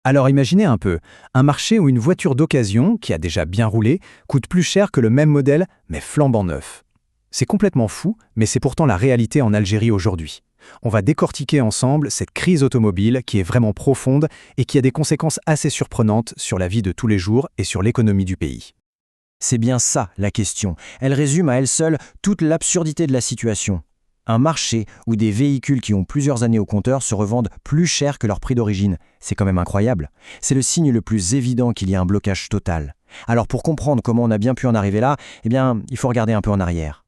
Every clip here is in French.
Alors imaginez un peu, un marché où une voiture d'occasion, qui a déjà bien roulé, coûte plus cher que le même modèle, mais flambant neuf. C'est complètement fou, mais c'est pourtant la réalité en Algérie aujourd'hui. On va décortiquer ensemble cette crise automobile qui est vraiment profonde et qui a des conséquences assez surprenantes sur la vie de tous les jours et sur l'économie du pays. C'est bien ça la question. Elle résume à elle seule toute l'absurdité de la situation. Un marché où des véhicules qui ont plusieurs années au compteur se revendent plus cher que leur prix d'origine. C'est quand même incroyable. C'est le signe le plus évident qu'il y a un blocage total. Alors pour comprendre comment on a bien pu en arriver là, il faut regarder un peu en arrière.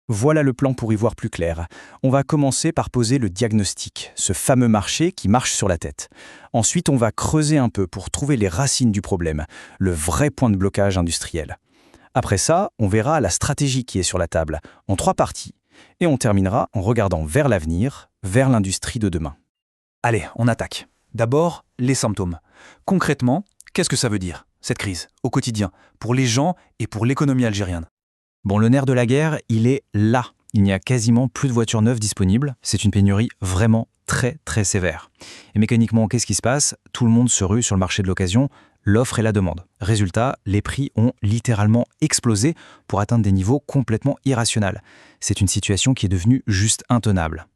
Voilà le plan pour y voir plus clair. On va commencer par poser le diagnostic, ce fameux marché qui marche sur la tête. Ensuite, on va creuser un peu pour trouver les racines du problème, le vrai point de blocage industriel. Après ça, on verra la stratégie qui est sur la table, en 3 parties. Et on terminera en regardant vers l'avenir, vers l'industrie de demain. Allez, on attaque. D'abord, les symptômes. Concrètement, qu'est-ce que ça veut dire, cette crise, au quotidien, pour les gens et pour l'économie algérienne? Bon, le nerf de la guerre, il est là. Il n'y a quasiment plus de voitures neuves disponibles. C'est une pénurie vraiment très très sévère. Et mécaniquement, qu'est-ce qui se passe? Tout le monde se rue sur le marché de l'occasion, l'offre et la demande. Résultat, les prix ont littéralement explosé pour atteindre des niveaux complètement irrationnels. C'est une situation qui est devenue juste intenable.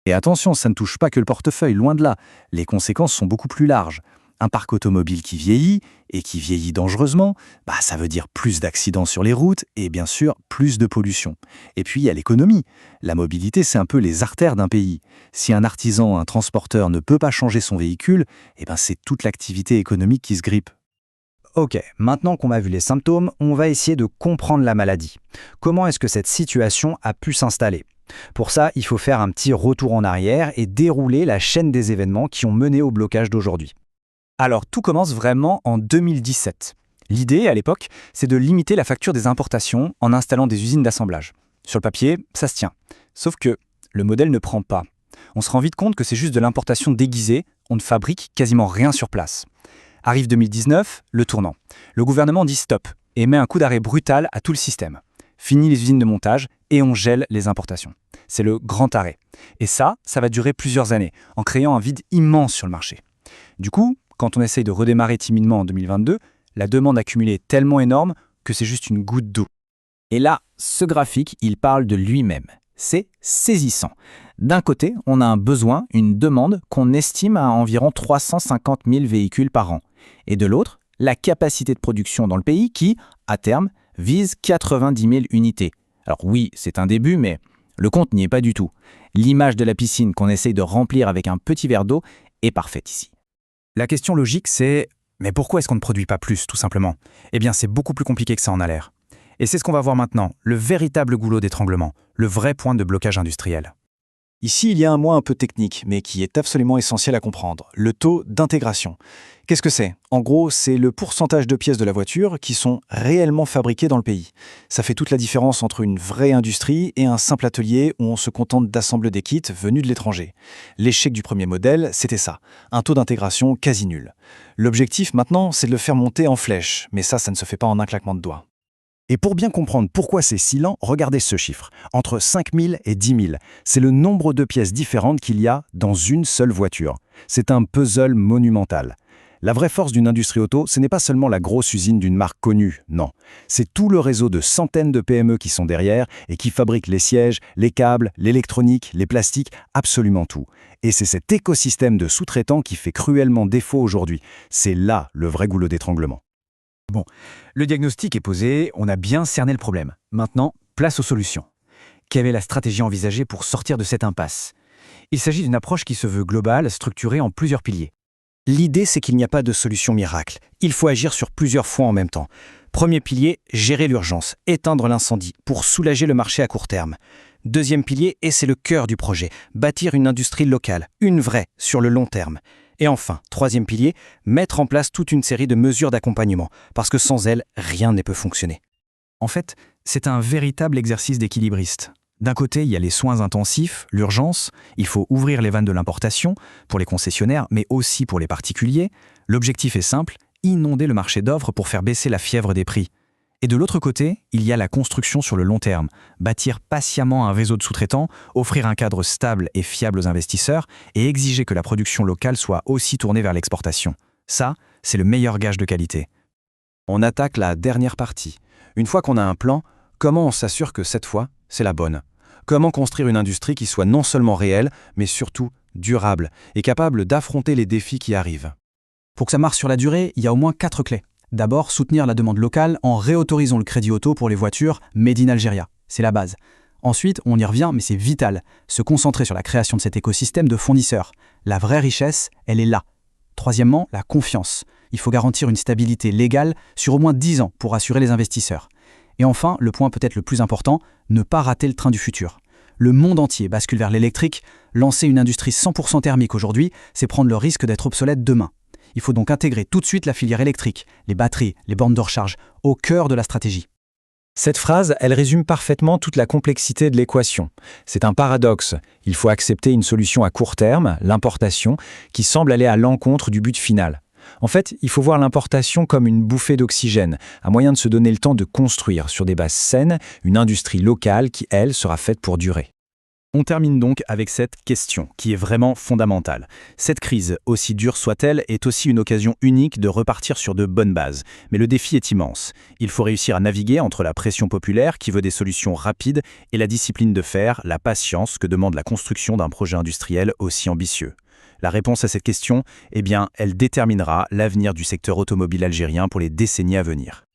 Et attention, ça ne touche pas que le portefeuille, loin de là. Les conséquences sont beaucoup plus larges. Un parc automobile qui vieillit, et qui vieillit dangereusement, ça veut dire plus d'accidents sur les routes et bien sûr plus de pollution. Et puis il y a l'économie. La mobilité, c'est un peu les artères d'un pays. Si un artisan, un transporteur ne peut pas changer son véhicule, c'est toute l'activité économique qui se grippe. Ok, maintenant qu'on a vu les symptômes, on va essayer de comprendre la maladie. Comment est-ce que cette situation a pu s'installer? Pour ça, il faut faire un petit retour en arrière et dérouler la chaîne des événements qui ont mené au blocage d'aujourd'hui. Alors, tout commence vraiment en 2017. L'idée, à l'époque, c'est de limiter la facture des importations en installant des usines d'assemblage. Sur le papier, ça se tient. Sauf que le modèle ne prend pas. On se rend vite compte que c'est juste de l'importation déguisée, on ne fabrique quasiment rien sur place. Arrive 2019, le tournant. Le gouvernement dit stop et met un coup d'arrêt brutal à tout le système. Fini les usines de montage et on gèle les importations. C'est le grand arrêt. Et ça va durer plusieurs années, en créant un vide immense sur le marché. Du coup, quand on essaye de redémarrer timidement en 2022, la demande accumulée est tellement énorme que c'est juste une goutte d'eau. Et là, ce graphique, il parle de lui-même. C'est saisissant. D'un côté, on a un besoin, une demande qu'on estime à environ 350 000 véhicules par an. Et de l'autre, la capacité de production dans le pays qui, à terme, vise 90 000 unités. Alors oui, c'est un début, mais le compte n'y est pas du tout. L'image de la piscine qu'on essaye de remplir avec un petit verre d'eau est parfaite ici. La question logique, c'est « mais pourquoi est-ce qu'on ne produit pas plus, tout simplement ?» C'est beaucoup plus compliqué que ça en a l'air. Et c'est ce qu'on va voir maintenant, le véritable goulot d'étranglement, le vrai point de blocage industriel. Ici, il y a un mot un peu technique, mais qui est absolument essentiel à comprendre, le taux d'intégration. Qu'est-ce que c'est? En gros, c'est le pourcentage de pièces de la voiture qui sont réellement fabriquées dans le pays. Ça fait toute la différence entre une vraie industrie et un simple atelier où on se contente d'assembler des kits venus de l'étranger. L'échec du premier modèle, c'était ça, un taux d'intégration quasi nul. L'objectif maintenant, c'est de le faire monter en flèche, mais ça ne se fait pas en un claquement de doigts. Et pour bien comprendre pourquoi c'est si lent, regardez ce chiffre. Entre 5 000 et 10 000, c'est le nombre de pièces différentes qu'il y a dans une seule voiture. C'est un puzzle monumental. La vraie force d'une industrie auto, ce n'est pas seulement la grosse usine d'une marque connue, non. C'est tout le réseau de centaines de PME qui sont derrière et qui fabriquent les sièges, les câbles, l'électronique, les plastiques, absolument tout. Et c'est cet écosystème de sous-traitants qui fait cruellement défaut aujourd'hui. C'est là le vrai goulot d'étranglement. Bon, le diagnostic est posé, on a bien cerné le problème. Maintenant, place aux solutions. Quelle est la stratégie envisagée pour sortir de cette impasse? Il s'agit d'une approche qui se veut globale, structurée en plusieurs piliers. L'idée, c'est qu'il n'y a pas de solution miracle. Il faut agir sur plusieurs fronts en même temps. Premier pilier, gérer l'urgence, éteindre l'incendie pour soulager le marché à court terme. Deuxième pilier, et c'est le cœur du projet, bâtir une industrie locale, une vraie, sur le long terme. Et enfin, troisième pilier, mettre en place toute une série de mesures d'accompagnement, parce que sans elles, rien ne peut fonctionner. En fait, c'est un véritable exercice d'équilibriste. D'un côté, il y a les soins intensifs, l'urgence, il faut ouvrir les vannes de l'importation, pour les concessionnaires, mais aussi pour les particuliers. L'objectif est simple, inonder le marché d'offres pour faire baisser la fièvre des prix. Et de l'autre côté, il y a la construction sur le long terme, bâtir patiemment un réseau de sous-traitants, offrir un cadre stable et fiable aux investisseurs et exiger que la production locale soit aussi tournée vers l'exportation. Ça, c'est le meilleur gage de qualité. On attaque la dernière partie. Une fois qu'on a un plan, comment on s'assure que cette fois, c'est la bonne? Comment construire une industrie qui soit non seulement réelle, mais surtout durable et capable d'affronter les défis qui arrivent? Pour que ça marche sur la durée, il y a au moins 4 clés. D'abord, soutenir la demande locale en réautorisant le crédit auto pour les voitures Made in Algeria. C'est la base. Ensuite, on y revient, mais c'est vital, se concentrer sur la création de cet écosystème de fournisseurs. La vraie richesse, elle est là. Troisièmement, la confiance. Il faut garantir une stabilité légale sur au moins 10 ans pour assurer les investisseurs. Et enfin, le point peut-être le plus important, ne pas rater le train du futur. Le monde entier bascule vers l'électrique. Lancer une industrie 100% thermique aujourd'hui, c'est prendre le risque d'être obsolète demain. Il faut donc intégrer tout de suite la filière électrique, les batteries, les bornes de recharge, au cœur de la stratégie. Cette phrase, elle résume parfaitement toute la complexité de l'équation. C'est un paradoxe. Il faut accepter une solution à court terme, l'importation, qui semble aller à l'encontre du but final. En fait, il faut voir l'importation comme une bouffée d'oxygène, un moyen de se donner le temps de construire sur des bases saines une industrie locale qui, elle, sera faite pour durer. On termine donc avec cette question, qui est vraiment fondamentale. Cette crise, aussi dure soit-elle, est aussi une occasion unique de repartir sur de bonnes bases. Mais le défi est immense. Il faut réussir à naviguer entre la pression populaire qui veut des solutions rapides et la discipline de fer, la patience que demande la construction d'un projet industriel aussi ambitieux. La réponse à cette question, eh bien, elle déterminera l'avenir du secteur automobile algérien pour les décennies à venir.